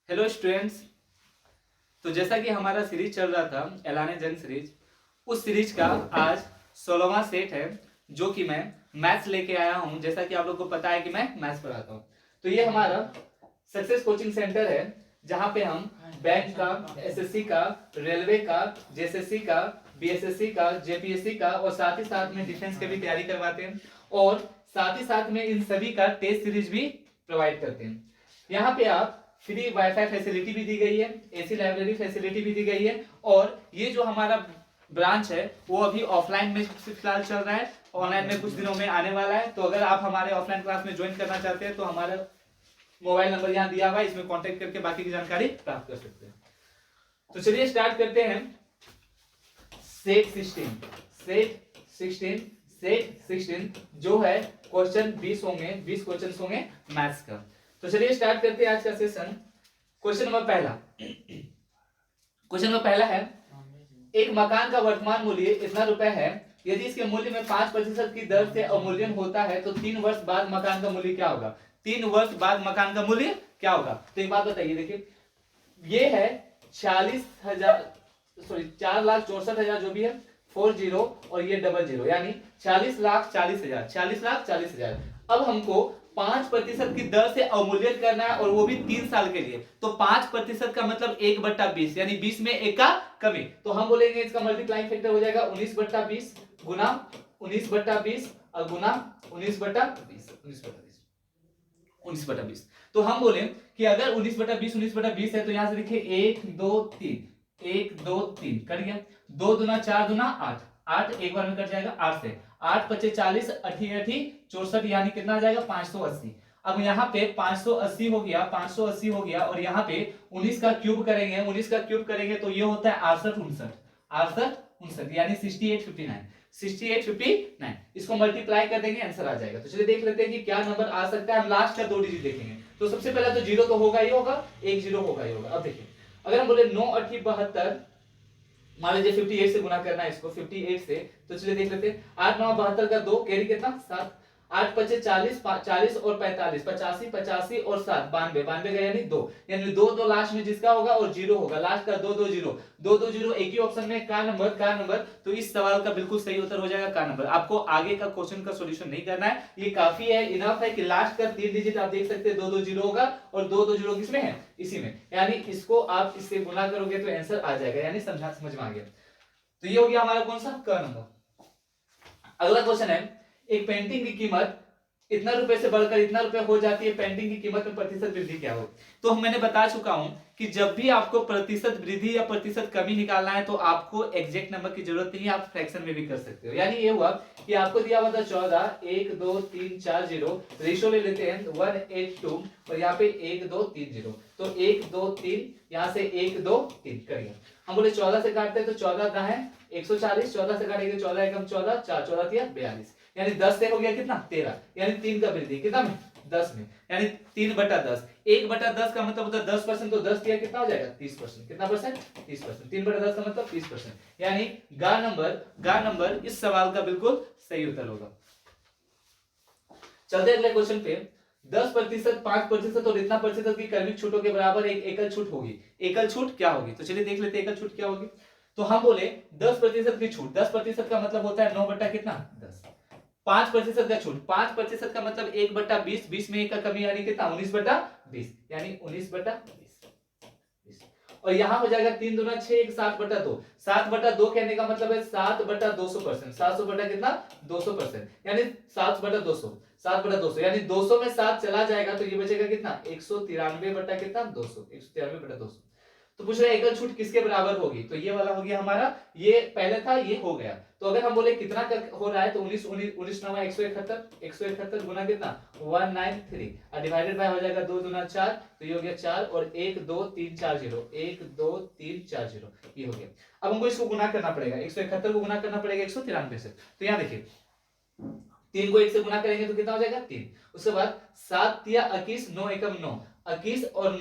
Hello students. तो जैसा कि हमारा सीरीज चल रहा था एलाने जंग सीरीज, उस सीरीज का आज 16वां सेट है जो कि मैं मैथ्स लेके आया हूं। जैसा कि आप लोग को पता है कि मैं मैथ्स पढ़ाता हूं, तो ये हमारा सक्सेस कोचिंग सेंटर है जहां पे हम बैंक का, एसएससी का, रेलवे का, जेएसएससी का, बीएसएससी का, जेपीएससी का और साथ ही साथ में डिफेंस की भी तैयारी करवाते हैं और साथ ही साथ में इन सभी का टेस्ट सीरीज भी प्रोवाइड करते हैं। यहाँ पे आप फ्री वाईफाई फैसिलिटी भी दी गई है, एसी लाइब्रेरी फैसिलिटी भी दी गई है और ये जो हमारा ब्रांच है वो अभी ऑफलाइन में फिलहाल चल रहा है, ऑनलाइन में कुछ दिनों में आने वाला है। तो अगर आप हमारे ऑफलाइन क्लास में ज्वाइन करना चाहते हैं तो हमारा मोबाइल नंबर यहाँ दिया हुआ है, इसमें कांटेक्ट करके बाकी की जानकारी प्राप्त कर सकते हैं। तो चलिए स्टार्ट करते हैं। सेट 16 जो है क्वेश्चन 20 होंगे, 20 क्वेश्चन होंगे मैथ्स का। तो चलिए स्टार्ट करते हैं आज का सेशन। क्वेश्चन नंबर पहला है, एक मकान का वर्तमान मूल्य इतना रुपए है, यदि इसके मूल्य में 5% की दर से अवमूल्यन होता है तो 3 वर्ष बाद मकान का मूल्य क्या होगा? 3 वर्ष बाद मकान का मूल्य क्या होगा? तो एक बात बताइए, देखिए ये है 4,64,000 जो भी है 40 और ये 00 यानी 40,40,000 40,40,000। अब हमको 5% की दर से अवमूल्यन करना है और वो भी 3 साल के लिए। तो 5% का मतलब 1/20 यानी 20 में 1 का कमी। तो हम बोलेंगे इसका मल्टीप्लाइंग फैक्टर हो जाएगा 19/20 गुना 19/20 और गुना 19/20। तो हम बोले कि अगर 19/20 है तो यहां से देखिए 1 2 3 कट गया। 2 दूना 4 दूना 8 एक बार में कट जाएगा 8 से। 8 पचे 40 अठी 64 यानी कितना आ जाएगा 580। अब यहाँ पे 580 हो गया, 580 हो गया और यहाँ पे 19 का क्यूब करेंगे तो ये होता है 68 यानी 6859। इसको मल्टीप्लाई कर देंगे, आंसर आ जाएगा। तो चलिए देख लेते हैं कि क्या नंबर आ सकता है। हम लास्ट का 2 डिजिट देखेंगे। तो सबसे पहला तो 0 तो होगा ही होगा, 1 0 होगा ही होगा। अब देखिए अगर हम बोले 9 8 72, मान लीजिए 58 से गुना करना है इसको 58 से, तो चलिए देख लेते हैं। 8 9 72 का 2 कैरी कितना 7। 8 पचे 40 40 और 45 85 85 और 7 92 92 का यानी 2 यानी 2 2 लास्ट में जिसका होगा और 0 होगा। लास्ट का 2 2 0 2 2 0 एक ही ऑप्शन में का नंबर। तो इस सवाल का बिल्कुल सही उत्तर हो जाएगा का नंबर। आपको आगे का क्वेश्चन का सॉल्यूशन नहीं करना है, ये काफी है, इनफ है कि लास्ट का 3 डिजिट आप देख सकते हैं 2 2 0 होगा और 2 2 0 किसमें है इसी में, यानी इसको आप इससे गुना करोगे तो आंसर आ जाएगा, यानी समझ में आ गया। तो ये हो गया हमारा कौन सा क नंबर। अगला क्वेश्चन है, एक पेंटिंग की कीमत इतना रुपए से बढ़कर इतना रुपए हो जाती है, पेंटिंग की कीमत में प्रतिशत वृद्धि क्या हो? तो मैंने बता चुका हूं कि जब भी आपको प्रतिशत वृद्धि या प्रतिशत कमी निकालना है तो आपको एग्जैक्ट नंबर की जरूरत नहीं है, आप फ्रैक्शन में भी कर सकते हो। यानी ये हुआ कि आपको दिया हुआ था 14 1 2 3 4 0, रेशियो ले लेते हैं 1:2 और यहाँ पे 1 2 3 0। तो 1 2 3 यहाँ से 1 2 3 करिए। हम बोले 14 से काटते हैं तो 14 का है 140, 14 से काटेंगे 14 एकम 14 4 14 42 यानी 10 से हो गया कितना 13, यानी 3 का वृद्धि कितना में 10 में, यानी 3/10। 1/10 का मतलब होता है 10%, तो 10 दिया कितना हो जाएगा 30%। कितना परसेंट 30%। 3/10 का मतलब 30%, यानी गा नंबर इस सवाल का बिल्कुल सही उत्तर होगा। चलते अगले क्वेश्चन पे। 10%, 5% और इतना प्रतिशत की क्रमिक छूटों के बराबर एक एकल छूट होगी। एकल छूट क्या होगी? तो चलिए देख लेते हैं एकल छूट क्या होगी। तो हम बोले 10% की छूट, 10% का मतलब होता है 9 बटा कितना 10। 5% का छूट, 5% का मतलब 1/20, 20 में 1 का कमी यानी कितना 19/20 यानी 19/20। और यहां हो जाएगा 3 दूना 6 1 7/2। 7/2 कहने का मतलब है 7/200%। 700 बटा कितना 200%, यानी 7/200 7/200 यानी 200 में 7 चला जाएगा तो ये बचेगा कितना 193 बटा कितना 200 193/200। तो पूछ रहा है एकल छूट किसके बराबर होगी? तो ये वाला हो गया हमारा, ये पहले था ये हो गया। तो अगर हम बोले कितना हो रहा है तो 19 19 9 171 गुना कितना 193 और डिवाइडेड बाय हो जाएगा 2 दूना 4, तो ये हो गया 4 और 1 2 3 4 0 1 2 3 4 0 ये हो गया। अब हमको इसको गुना करना पड़ेगा, 171 को गुना करना पड़ेगा 193 से। तो यहाँ देखिए 3 को 1 से गुना करेंगे तो कितना हो जाएगा 3। उसके बाद 7 तिया 21 9 एकम 9 21 और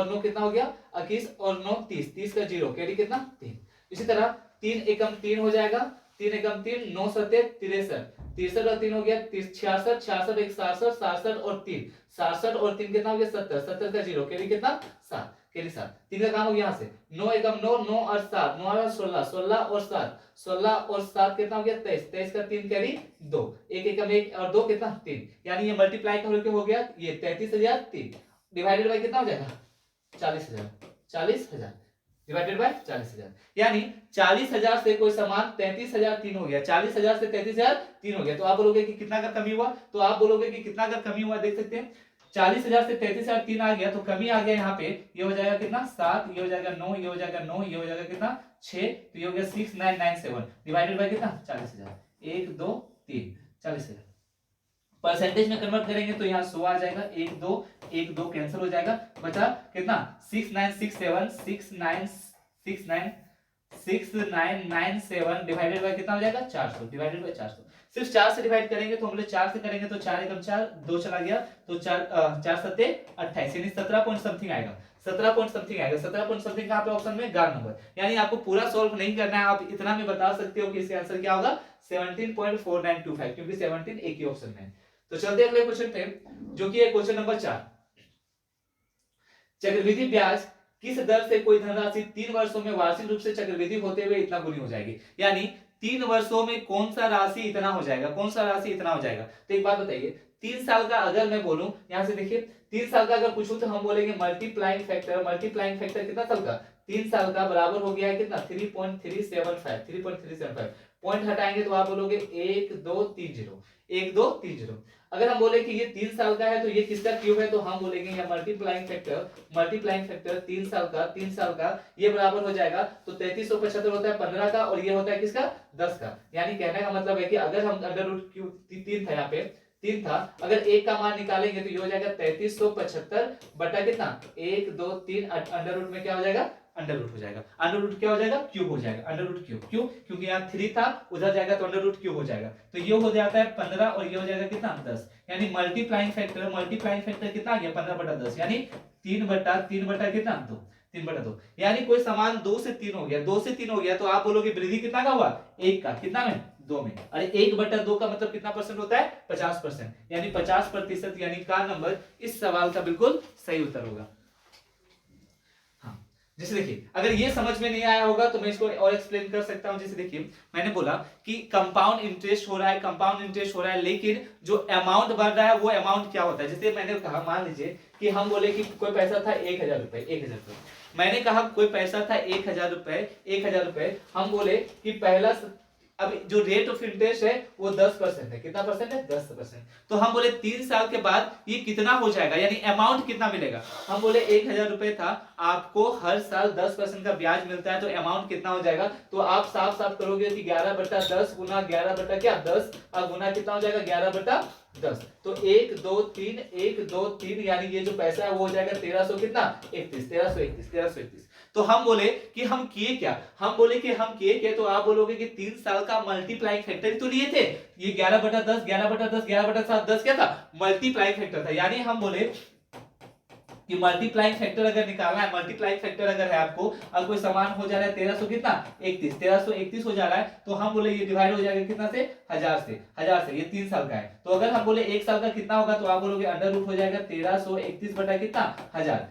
9 कितना हो गया 21 और 9 30 30 का 0 कैरी कितना 3। इसी तरह 3 एकम 3 हो जाएगा 3 एकम 3 9 7 63 63 और 3 हो गया 66, 66 एक 67, 67 और 3, 67 और 3 कितना हो गया 70, 70 का 0 कैरी कितना 7, कैरी 7, 3 का काम हो गया यहाँ से 9 एकम 9, 9 और 7, 9 और 16, 16 और 7, 16 और 7 कितना हो गया 23, 23 का 3 कैरी 2, 1 एकम 1 और 2 कितना 3, यानी ये मल्टीप्लाई करके हो गया ये 33,003 डिवाइडेड बाय कितना हो जाएगा 40,000, 40,000 डिवाइडेड बाय 40,000, यानी 40,000 से कोई सामान 33,003 हो गया, 40,000 से 33,003 हो गया। तो आप बोलोगे कि कितना का कमी हुआ, तो आप बोलोगे कि कितना का कमी हुआ, देख सकते हैं 40,000 से 33,003 आ गया, तो कमी आ गया यहाँ पे, ये हो जाएगा कितना 7, ये हो जाएगा 9, ये हो जाएगा 9, ये हो जाएगा कितना 6, तो ये हो गया 6997 डिवाइडेड बाय कितना 40,000, 1 2 3 40,000। परसेंटेज में कन्वर्ट करेंगे तो यहाँ 100 आ जाएगा, 1 2 1 2 कैंसिल हो जाएगा, बचा कितना 6997 डिवाइडेड बाय कितना हो जाएगा 400 डिवाइडेड बाय 400। सिर्फ 4 से डिवाइड करेंगे तो हम लोग 4 से करेंगे तो 4 एकम 4 2 चला गया तो 4 4 सत्ते 28 यानी 17 पॉइंट समथिंग आएगा, 17 पॉइंट समथिंग आएगा, 17 पॉइंट समथिंग कहां पे ऑप्शन में गा नंबर, यानी आपको पूरा सॉल्व नहीं करना है, आप इतना में बता सकते हो कि इसका आंसर क्या होगा 17.4925 क्योंकि 17 एक ही ऑप्शन में है। तो चलते हैं अगले क्वेश्चन पे जो कि है क्वेश्चन नंबर 4। चक्रवृद्धि ब्याज किस दर से कोई धनराशि 3 वर्षों में वार्षिक रूप से चक्रवृद्धि होते हुए इतना गुनी हो जाएगी, यानी 3 वर्षों में कौन सा राशि इतना हो जाएगा, कौन सा राशि इतना हो जाएगा। तो एक बात बताइए 3 साल का अगर मैं बोलूं, यहां से देखिए 3 साल का अगर पूछूं तो हम बोलेंगे मल्टीप्लाइंग फैक्टर कितना साल का 3 साल का बराबर हो गया है कितना 3.375 पॉइंट हटाएंगे तो आप बोलोगे 1 2 3 0 1 2 3 0। अगर हम बोले कि ये 3 साल का है तो ये किसका क्यूब है, तो हम बोलेंगे ये मल्टीप्लाइंग फैक्टर 3 साल का ये बराबर हो जाएगा तो 3375 होता है 15 का और ये होता है किसका 10 का, यानी कहने का मतलब है कि अगर हम अंडर रूट क्यूब 3 था यहाँ पे 3 था, अगर 1 का मान निकालेंगे तो ये हो जाएगा 3375 बटा कितना 1 2 3 अंडर रूट में क्या हो जाएगा अंडर रूट हो जाएगा, अंडर रूट क्या हो जाएगा क्यूब हो जाएगा, अंडर रूट क्यूब क्यों क्योंकि यहाँ 3 था उधर जाएगा तो अंडर रूट क्यूब हो जाएगा, तो ये हो जाता है 15 और ये हो जाएगा कितना 10, यानी मल्टीप्लाइंग फैक्टर कितना आ गया 15 बटा 10 यानी 3 बटा कितना 2 3 बटा 2, यानी कोई समान 2 से 3 हो गया 2 से 3 हो गया तो आप बोलोगे वृद्धि कितना का हुआ 1 का कितना में 2 में, अरे 1 बटा 2 का मतलब कितना परसेंट होता है 50%, यानी 50%, यानी का नंबर इस सवाल का बिल्कुल सही उत्तर होगा। जैसे देखिए अगर ये समझ में नहीं आया होगा तो मैं इसको और एक्सप्लेन कर सकता हूं, जैसे देखिए मैंने बोला कि कंपाउंड इंटरेस्ट हो रहा है लेकिन जो अमाउंट बढ़ रहा है वो अमाउंट क्या होता है, जैसे मैंने कहा मान लीजिए कि हम बोले कि कोई पैसा था 1,000 रुपए, मैंने कहा कोई पैसा था 1,000 रुपए, हम बोले कि पहला अब जो रेट ऑफ इंटरेस्ट है वो 10% है, कितना परसेंट है 10%, तो हम बोले 3 साल के बाद ये कितना हो जाएगा, यानी अमाउंट कितना मिलेगा, हम बोले 1,000 रुपए था, आपको हर साल 10% का ब्याज मिलता है तो अमाउंट कितना हो जाएगा, तो आप साफ साफ करोगे कि 11 बटा 10 गुना 11 बटा क्या 10 और गुना कितना हो जाएगा 11 बटा 10, तो 1 2 3 यानी ये जो पैसा है वो हो जाएगा 1300 कितना 1331। तो हम बोले कि हम किए क्या, तो आप बोलोगे कि 3 साल का मल्टीप्लाइंग फैक्टर ही तो लिए थे, ये 11 बटा 10 11 बटा 10 11 बटा 7 10 क्या था मल्टीप्लाइंग फैक्टर था, यानी हम बोले कि मल्टीप्लाइंग फैक्टर अगर निकालना है, मल्टीप्लाइंग फैक्टर अगर है आपको और कोई समान हो जा रहा है 1300 कितना 1331 हो जा रहा है, तो हम बोले ये डिवाइड हो जाएगा कितना से 1000 से, ये 3 साल का है, तो अगर हम बोले 1 साल का कितना होगा तो आप बोलोगे अंडर रूट हो जाएगा 1331 बटा कितना 1000,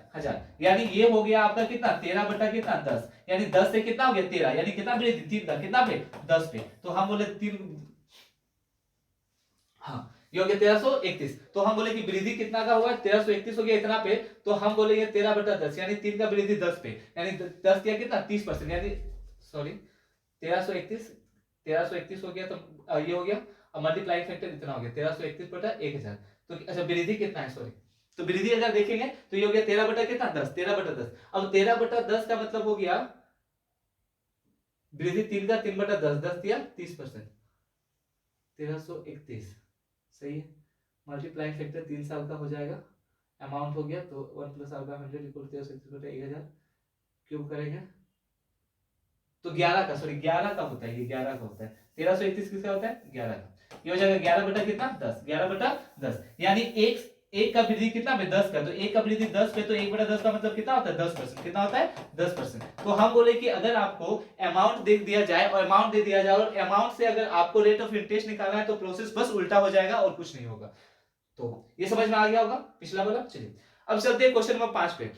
यानी ये हो गया आपका कितना 13 बटा कितना 10, यानी 10 से कितना हो गया 13, यानी कितना वृद्धि 3 का कितना पे 10 पे, तो हम बोले 3 हाँ ये हो गया 1331, तो हम बोले कि वृद्धि कितना का हुआ 1331 हो गया इतना पे, तो हम बोले ये 13 बटा 10 यानी 3 का वृद्धि 10 पे, यानी 10 किया कितना 30%, यानी सॉरी 1331 हो गया, तो ये हो गया और मल्टीप्लाइंग फैक्टर इतना हो गया 1331 बटा 1000, तो अच्छा वृद्धि कितना है सॉरी, तो वृद्धि अगर देखेंगे तो ये हो गया 13 बटा कितना 10 13 बटा 10, अब 13 बटा 10 का मतलब हो गया वृद्धि 3 का 3 बटा 10 10 दिया 30%, 1331 सही है, मल्टीप्लाइंग फैक्टर 3 साल का हो जाएगा, अमाउंट हो गया तो 1 प्लस अल्फा 100 इक्वल 1331 क्यूब करेंगे तो 11 का सॉरी 11 का होता है, ये 11 का होता है, 1331 किसका होता है 11 का, ये हो जाएगा 11 बटा कितना 10 11 बटा 10, यानी एक का वृद्धि कितना पे 10 का, तो एक का वृद्धि 10 पे, तो 1/10 का मतलब कितना होता है 10%, कितना होता है 10%। तो हम बोले कि अगर आपको अमाउंट दे दिया जाए और अमाउंट दे दिया जाए और अमाउंट से अगर आपको रेट ऑफ इंटरेस्ट निकालना है तो प्रोसेस बस उल्टा हो जाएगा और कुछ नहीं होगा। तो ये समझ में आ गया होगा पिछला वाला। चलिए अब चलते हैं क्वेश्चन नंबर 5 पे।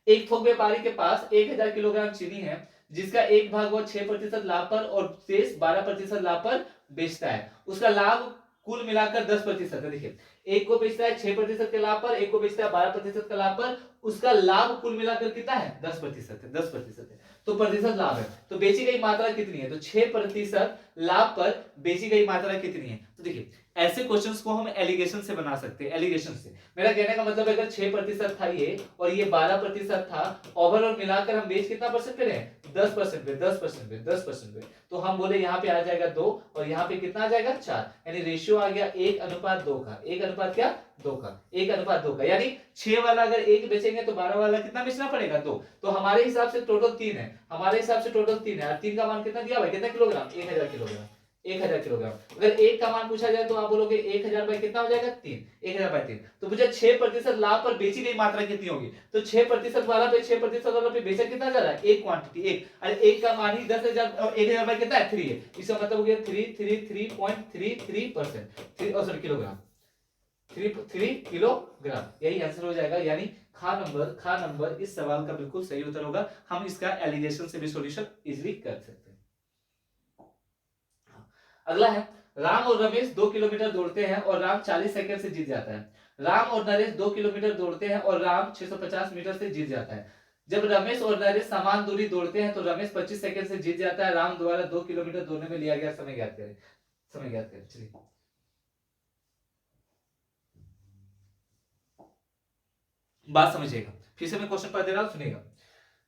एक थोक व्यापारी के पास 1000 किलोग्राम चीनी है जिसका एक भाग वो 6% लाभ पर और शेष 12% लाभ पर बेचता है। उसका लाभ कुल मिलाकर 10% है। देखिए एक को बेचता है 6% के लाभ पर, एक को बेचता है 12% का लाभ पर, उसका लाभ कुल मिलाकर कितना है 10% है, 10% है। तो प्रतिशत लाभ है, तो बेची गई मात्रा कितनी है, तो 6% लाभ पर बेची गई मात्रा कितनी है। तो देखिए ऐसे क्वेश्चंस को हम एलिगेशन से बना सकते हैं, एलिगेशन से। मेरा कहने का मतलब अगर 6% था ये और ये 12% था, ओवरऑल मिलाकर हम बेच कितना परसेंट पे रहे हैं 10% पे, 10% पे, 10% पे। तो हम बोले यहाँ पे आ जाएगा 2 और यहाँ पे कितना आ जाएगा 4, यानी रेशियो आ गया 1:2 का। 1 क्या 2 का, 1:2 का, यानी 6 वाला अगर 1 बेचेंगे तो 12 वाला कितना बेचना पड़ेगा 2। तो हमारे हिसाब से टोटल 3 है, हमारे हिसाब से टोटल 3 है। 3 का मान कितना दिया भाई, कितना किलोग्राम 1000 किलोग्राम, 1000 किलोग्राम। अगर 1 का मान पूछा जाए तो आप बोलोगे 1000 बाई कितना हो जाएगा 3, 1000 बाई 3। तो मुझे 6% लाभ पर बेची गई मात्रा कितनी होगी, तो 6% वाला पे 6% वाला पे बेचा कितना जा रहा है एक क्वांटिटी, एक, अरे एक का मान ही 10,000 और 1000 बाई कितना है 3 है, इसका मतलब हो गया 3.33%, सॉरी किलोग्राम, 3 किलोग्राम, यही आंसर हो जाएगा। यानी खा नंबर इस सवाल का बिल्कुल सही उत्तर होगा। हम इसका एलिगेशन से भी सॉल्यूशन इजीली कर सकते हैं। अगला है राम और रमेश 2 किलोमीटर दौड़ते हैं और राम 40 सेकंड से जीत जाता है। राम और नरेश 2 किलोमीटर दौड़ते हैं और राम 650 मीटर से जीत जाता है। जब रमेश और नरेश समान दूरी दौड़ते हैं तो रमेश 25 सेकंड से जीत जाता है। राम द्वारा 2 किलोमीटर दौड़ने में लिया गया समय ज्ञात करें, समय ज्ञात करें। चलिए बात समझिएगा, फिर से मैं क्वेश्चन पढ़ दे रहा हूं, सुनिएगा।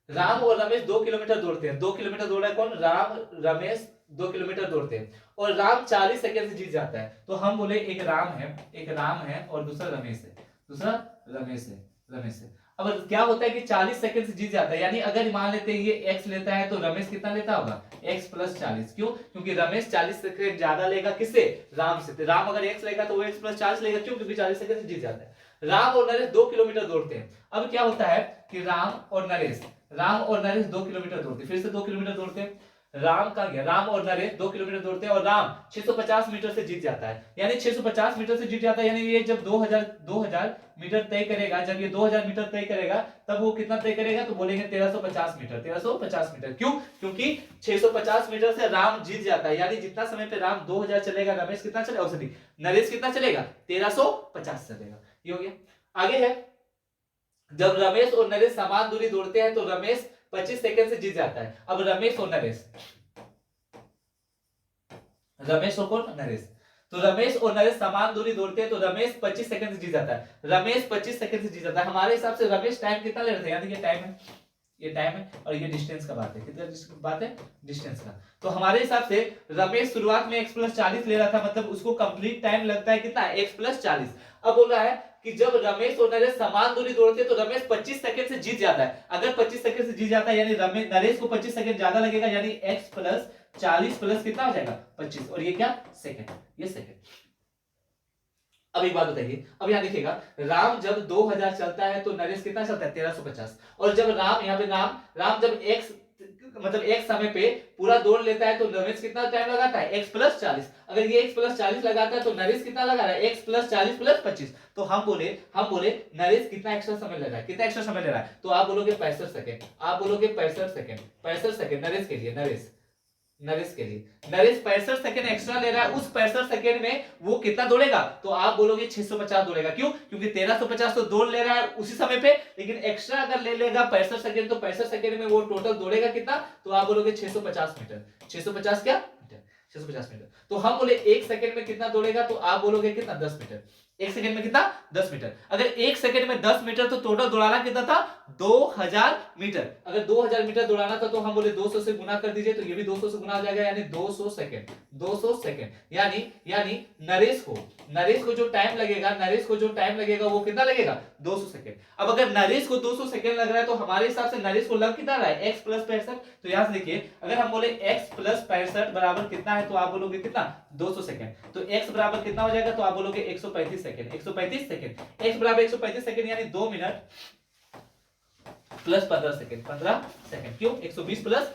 राम और रमेश 2 किलोमीटर दौड़ते हैं, 2 किलोमीटर दौड़ा है कौन, राम, रमेश 2 किलोमीटर दौड़ते हैं और राम 40 सेकंड से जीत जाता है। तो हम बोले एक राम है और दूसरा रमेश है, दूसरा रमेश है, रमेश है। अब क्या होता है कि 40 सेकंड से जीत जाता है, यानी अगर मान लेते हैं ये x लेता है तो रमेश कितना लेता होगा x + 40। क्यों, क्योंकि रमेश 40 सेकंड ज्यादा लेगा किससे, राम से। राम अगर x लेगा तो वो x + 40 लेगा, क्यों, क्योंकि 40 सेकंड से जीत जाता है। राम और नरेश 2 किलोमीटर दौड़ते हैं। अब क्या होता है कि राम और नरेश 2 किलोमीटर दौड़ते, फिर से 2 किलोमीटर दौड़ते हैं। राम का गया, राम और नरेश 2 किलोमीटर दौड़ते हैं और राम 650 मीटर से जीत जाता है, यानी 650 मीटर से जीत जाता है। यानी ये जब 2000 मीटर तय करेगा, जब ये 2000 मीटर तय करेगा तब वो कितना तय करेगा, तो बोलेंगे 1350 मीटर, 1350 मीटर। क्यों, क्योंकि 650 मीटर से राम जीत जाता है, यानी जितना समय पे राम 2000 चलेगा, रमेश कितना चलेगा, सॉरी नरेश कितना चलेगा 1350 चलेगा। ये हो गया। आगे है जब रमेश और नरेश समान दूरी दौड़ते हैं तो रमेश 25 सेकंड से जीत जाता है। अब रमेश और नरेश, तो रमेश और नरेश समान दूरी दौड़ते हैं तो रमेश 25 सेकंड से जीत जाता है, रमेश 25 सेकंड से जीत जाता है। हमारे हिसाब से रमेश टाइम कितना ले रहे थे, यानी ये टाइम है, ये टाइम है और ये डिस्टेंस का बात है, कितना बात है डिस्टेंस का। तो हमारे हिसाब से रमेश शुरुआत में x + 40 ले रहा था, मतलब उसको कंप्लीट टाइम लगता है कितना x + 40। अब बोल रहा है कि जब रमेश और नरेश समान दूरी दौड़ते हैं तो रमेश 25 सेकंड से जीत जाता है। अगर 25 सेकंड से जीत जाता है यानी नरेश को 25 सेकंड ज्यादा लगेगा, यानी x + 40 प्लस कितना हो जाएगा 25, और ये क्या सेकंड, ये सेकंड। अब एक बात बताइए, अब यहां देखिएगा राम जब 2000 चलता है तो नरेश कितना चलता है 1350, और जब राम यहाँ पे राम जब x मतलब x समय पे पूरा दौड़ लेता है तो नरेश कितना टाइम लगाता है x + 40। अगर ये x + 40 लगाता है तो नरेश कितना लगा रहा है x + 40 + 25। तो हम बोले नरेश कितना एक्स्ट्रा समय ले रहा है, कितना एक्स्ट्रा समय ले रहा है, तो आप बोलोगे 65 सेकंड, आप बोलोगे 65 सेकंड, 65 सेकंड नरेश के लिए, नरेश के लिए नरेश 65 सेकंड एक्स्ट्रा ले रहा है। उस 65 सेकंड में वो कितना दौड़ेगा, तो आप बोलोगे 650 दौड़ेगा। क्यों, क्योंकि 1350 तो दौड़ ले रहा है उसी समय पे, लेकिन एक्स्ट्रा अगर ले लेगा 65 सेकंड तो 65 सेकंड में वो टोटल दौड़ेगा कितना, तो आप बोलोगे 650 मीटर, 650 क्या मीटर, 650 मीटर। तो हम बोले 1 सेकंड में कितना दौड़ेगा, तो आप बोलोगे कितना 10 मीटर, 1 सेकंड में कितना 10 मीटर। अगर 1 सेकंड में 10 मीटर तो टोटल दौड़ाना कितना था 2000 मीटर। अगर 2000 मीटर दौड़ाना था तो हम बोले 200 से गुना कर दीजिए, तो ये भी 200 से गुना हो जाएगा, यानी 200 सेकंड, 200 सेकंड। यानी नरेश को जो टाइम लगेगा, वो कितना लगेगा 200 सेकंड। अब अगर नरेश को 200 सेकंड लग रहा है तो हमारे हिसाब से नरेश को लग कितना रहा है, x प्लस 65। तो यहां से देखिए अगर हम बोले x प्लस 65 बराबर कितना है तो आप बोलोगे कितना, 200 सेकंड। तो x बराबर कितना हो जाएगा, तो आप बोलोगे 135 सेकंड। 135 सेकंड, x बराबर 135 सेकंड यानी 2 मिनट प्लस 15 सेकंड, 15 सेकंड। क्यों, 120 प्लस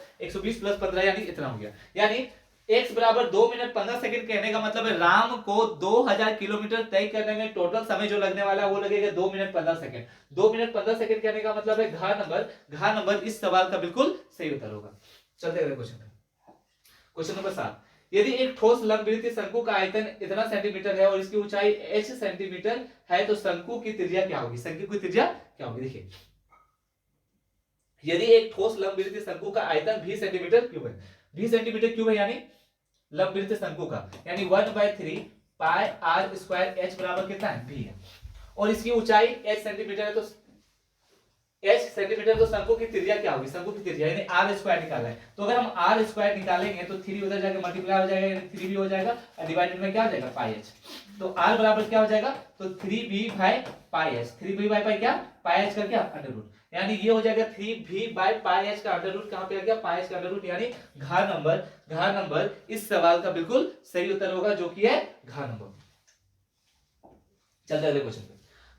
15 यानी इतना हो गया। यानी x बराबर 2 मिनट 15 सेकंड कहने का मतलब है राम को 2000 किलोमीटर तय करने में टोटल समय जो लगने वाला है वो लगेगा 2 मिनट 15 सेकंड। 2 मिनट 15 सेकंड कहने का मतलब है घ नंबर इस सवाल का बिल्कुल सही उत्तर होगा। चलते अगले क्वेश्चन पे। क्वेश्चन नंबर 7, यदि एक ठोस लंबवृत्तीय शंकु का आयतन इतना सेंटीमीटर है और इसकी ऊंचाई h सेंटीमीटर है तो शंकु की त्रिज्या क्या होगी, शंकु की त्रिज्या क्या होगी। देखिए यदि एक ठोस लंबवृत्तीय शंकु का आयतन v सेंटीमीटर क्यूब है, v सेंटीमीटर क्यूब है यानी लंबवृत्तीय शंकु का, यानी 1/3 पाई r स्क्वायर h बराबर कितना है, v है, और इसकी ऊंचाई h सेंटीमीटर है तो h सेंटीमीटर तो शंकु की त्रिज्या क्या होगी, शंकु की त्रिज्या यानी r स्क्वायर निकालना है। तो अगर हम r स्क्वायर निकालेंगे तो 3 उधर जाके मल्टीप्लाई हो जाएगा यानी 3 भी हो जाएगा और डिवाइडेड में क्या हो जाएगा, पाई h। तो r बराबर क्या हो जाएगा, तो 3v by pi h, 3v by pi क्या, पाई h का क्या, अंडर रूट, यानी ये हो जाएगा 3v बाय पाई h का अंडर रूट, कहां पे आ गया, पाई h का अंडर रूट, यानी घ नंबर इस सवाल का बिल्कुल सही उत्तर होगा जो कि है घ नंबर। चलते अगले क्वेश्चन पे।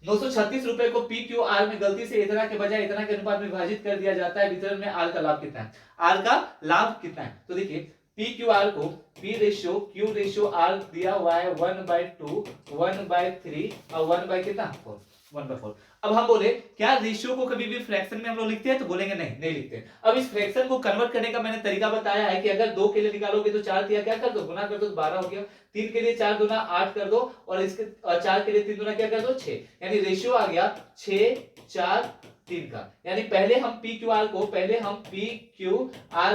936 रुपए को पी क्यू आर में गलती से इतना के बजाय इतना के अनुपात में विभाजित कर दिया जाता है, वितरण में आर का लाभ कितना है, आर का लाभ कितना है। तो देखिए पी क्यू आर को P ratio Q ratio R दिया हुआ है 1/2 1/3 और 1 बाय कितना 4, 1/4। अब हम बोले क्या रेशियो को कभी भी फ्रैक्शन में हम लोग लिखते हैं, तो बोलेंगे नहीं, नहीं लिखते। अब इस फ्रैक्शन को कन्वर्ट करने का मैंने तरीका बताया है कि अगर 2 के लिए निकालोगे तो 4 दिया क्या कर दो, गुना कर दो, 12 हो गया। 3 के लिए 4 गुना 8 कर दो और इसके 4 के लिए 3 गुना क्या कर दो, 6, यानी रेशियो आ गया 6 4 3 का। यानी पहले हम पी क्यू आर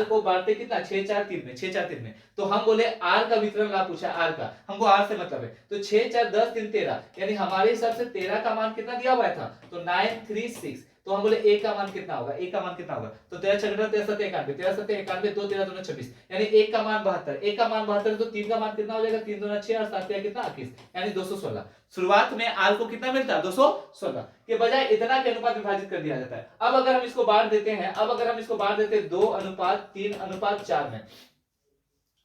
को बांटते कितना, 6 4 3 में, तो हम बोले आर का वितरण लाभ पूछा, आर का, हमको आर से मतलब है, तो 6 4 10 3 13, यानी हमारे हिसाब से 13 का मान कितना दिया हुआ था, तो 936। तो हम बोले ए का मान कितना होगा, ए का मान कितना होगा, तो 13 6 13 7 91, 13 7 91, 2 13 2 26, यानी एक का मान 72, एक का मान 72, तो 3 का मान कितना हो जाएगा, 3 2 6 और 7 कितना 21, यानी 216। शुरुआत में आर को कितना मिलता है, 216 के बजाय इतना के अनुपात विभाजित कर दिया जाता है। अब अगर हम इसको बांट देते हैं, 2:3:4 में,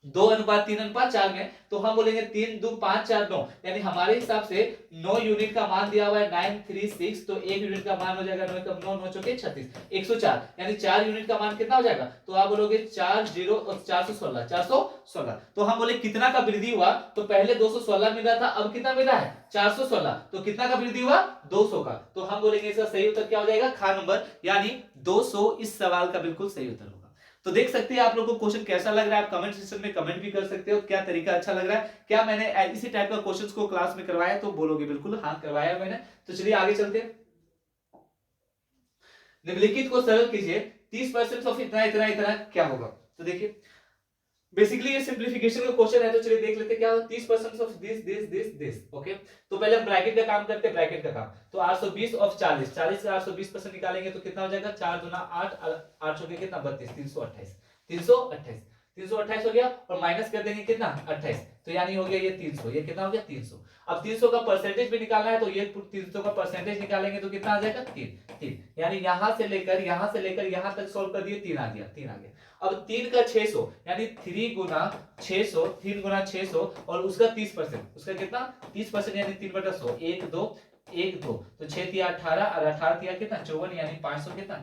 2:3:4 में, तो हम बोलेंगे 3 2 5 4 9, यानी हमारे हिसाब से 9 यूनिट का मान दिया हुआ है 936, तो 1 यूनिट का मान हो जाएगा 9 कम 9 9 चौके 36, 104, यानी 4 यूनिट का मान कितना हो जाएगा, तो आप बोलोगे 4 0 और 416। तो हम बोले कितना का वृद्धि हुआ, तो पहले 216 मिल रहा था, अब कितना मिल रहा है 416, तो कितना का वृद्धि हुआ 200 का। तो हम बोलेंगे इसका सही उत्तर क्या हो जाएगा, ख नंबर, यानी 200 इस सवाल का बिल्कुल सही उत्तर होगा। तो देख सकते हैं आप लोगों को क्वेश्चन कैसा लग रहा है, आप कमेंट सेक्शन में कमेंट भी कर सकते हो, क्या तरीका अच्छा लग रहा है, क्या मैंने इसी टाइप का क्वेश्चंस को क्लास में करवाया, तो बोलोगे बिल्कुल हाँ करवाया मैंने। तो चलिए आगे चलते हैं। निम्नलिखित को सरल कीजिए, 30% ऑफ इतना इतना इतना क्या होगा। तो देखिए बेसिकली ये सिंप्लीफिकेशन का क्वेश्चन है, तो चलिए देख लेते हैं क्या होगा, 30% ऑफ दिस। ओके, तो पहले हम ब्रैकेट का काम करते हैं, ब्रैकेट का काम, तो 820 ऑफ 40 का 820% निकालेंगे तो कितना हो जाएगा, 4 दूना 8 8 हो गया कितना 32, 328 हो गया, और माइनस कर देंगे कितना 28, तो यानी हो गया ये 300, ये कितना हो गया 300। अब 300 का परसेंटेज भी निकालना है, तो ये 300 का परसेंटेज निकालेंगे तो कितना आ जाएगा 3, यानी यहां से लेकर यहां तक सोल्व कर दिए, 3 आ गया। अब 3 का 600, यानी 3 गुना 600 और उसका 30%, उसका कितना 30%, यानी 3/100, 1 2 तो 6 तिया 18 और 18 तिया कितना 54, यानी 500 कितना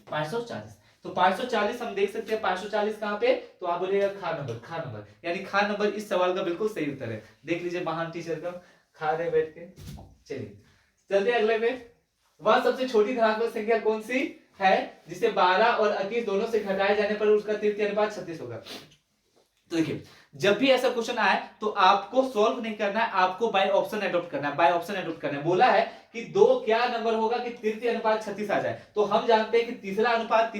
540। तो 540 हम देख सकते हैं, 540 कहां पे, तो आप बोलिएगा खा नंबर, यानी खा नंबर इस सवाल का बिल्कुल सही उत्तर है। देख लीजिए महान टीचर का खा रहे बैठ के। चलिए चलते अगले में। वह सबसे छोटी धनात्मक संख्या कौन सी है जिसे 12 और 21 दोनों से घटाए जाने पर उसका तृतीय अनुपात 36 होगा। तो देखिए जब भी ऐसा क्वेश्चन आए तो आपको सॉल्व नहीं करना है, आपको बाय ऑप्शन अडॉप्ट करना है। बोला है कि 2 क्या नंबर होगा कि तृतीय अनुपात 36 आ जाए, तो हम जानते हैं कि तीसरा अनुपात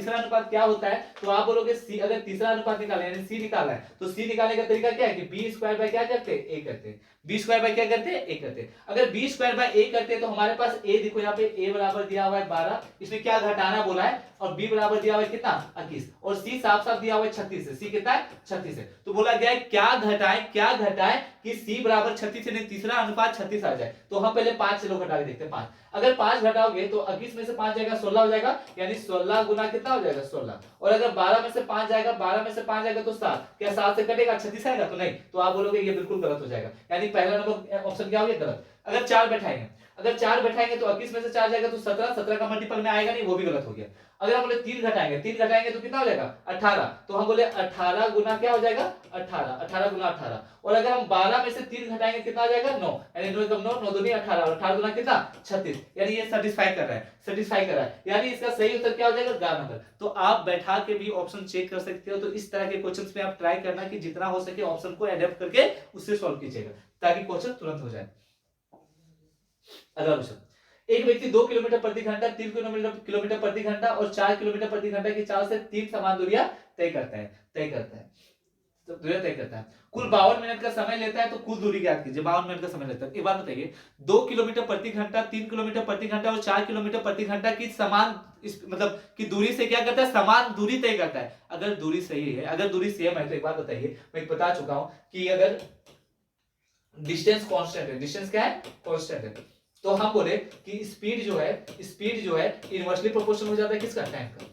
क्या होता है, तो आप बोलोगे सी, अगर तीसरा अनुपात निकालना है यानी सी निकालना है, तो सी निकालने का तरीका क्या है कि बी स्क्वायर बाय क्या करते हैं, ए करते हैं, बी स्क्वायर बाय क्या करते हैं, ए करते हैं। अगर बी स्क्वायर बाय ए करते हैं तो हमारे पास ए देखो यहाँ पे ए बराबर दिया हुआ है 12, इसमें क्या घटाना बोला है, और बी बराबर दिया हुआ है कितना 21, और सी साफ साफ दिया हुआ है 36 है, सी कितना है 36 है। तो बोला गया क्या घटाए कि c बराबर 36 यानी तीसरा अनुपात 36 आ जाए। तो हम पहले 5 चलो घटा के देखते हैं। 5 अगर 5 घटाओगे तो 21 में से 5 जाएगा 16 हो जाएगा, यानी 16 गुना कितना हो जाएगा 16। और अगर 12 में से 5 जाएगा, 12 में से 5 जाएगा तो 7, क्या 7 से कटेगा 36 आएगा? तो नहीं, तो आप बोलोगे ये बिल्कुल गलत हो जाएगा, यानी पहला नंबर ऑप्शन क्या हो गया गलत। अगर 4 बैठाएंगे, अगर 4 बैठाएंगे तो 21 में से 4 जाएगा तो 17, 17 का मल्टीपल में आएगा नहीं, वो भी गलत हो गया। अगर हम बोले 3 घटाएंगे, 3 घटाएंगे तो कितना हो जाएगा 18, तो हम बोले 18 गुना क्या हो जाएगा 18, 18 गुना 18। और अगर हम 12 में से 3 घटाएंगे कितना आ जाएगा 9, यानी 9 एकम 9, 9 दूनी 18, और 18 गुना कितना 36, यानी ये सेटिस्फाई कर रहा है, सेटिस्फाई कर रहा है, यानी इसका सही उत्तर क्या हो जाएगा 11 नंबर। तो आप बैठा के भी ऑप्शन चेक कर सकते हो। तो इस तरह के क्वेश्चंस में आप ट्राई करना कि जितना हो सके ऑप्शन को एडेप्ट करके उससे सॉल्व कीजिएगा, ताकि क्वेश्चन तुरंत हो जाए। अगला क्वेश्चन, एक व्यक्ति 2 किलोमीटर प्रति घंटा, 3 किलोमीटर प्रति घंटा और 4 किलोमीटर प्रति घंटा की चाल से 3 समान दूरियां तय करता है। तो दूरियां तय करता है, कुल 52 मिनट का समय लेता है, तो कुल दूरी ज्ञात कीजिए। 52 मिनट का समय लेता है। एक बात बताइए, 2 किलोमीटर प्रति घंटा, 3 किलोमीटर प्रति घंटा और 4 किलोमीटर प्रति घंटा की समान मतलब की दूरी से क्या करता है, समान दूरी तय करता है। अगर दूरी सही है, अगर दूरी सेम है, तो एक बात बताइए, मैं बता चुका हूं कि अगर डिस्टेंस कांस्टेंट है, डिस्टेंस क्या है कांस्टेंट है, तो हम बोले कि स्पीड जो है इनवर्सली प्रोपोर्शनल हो जाता है किसका, टाइम का।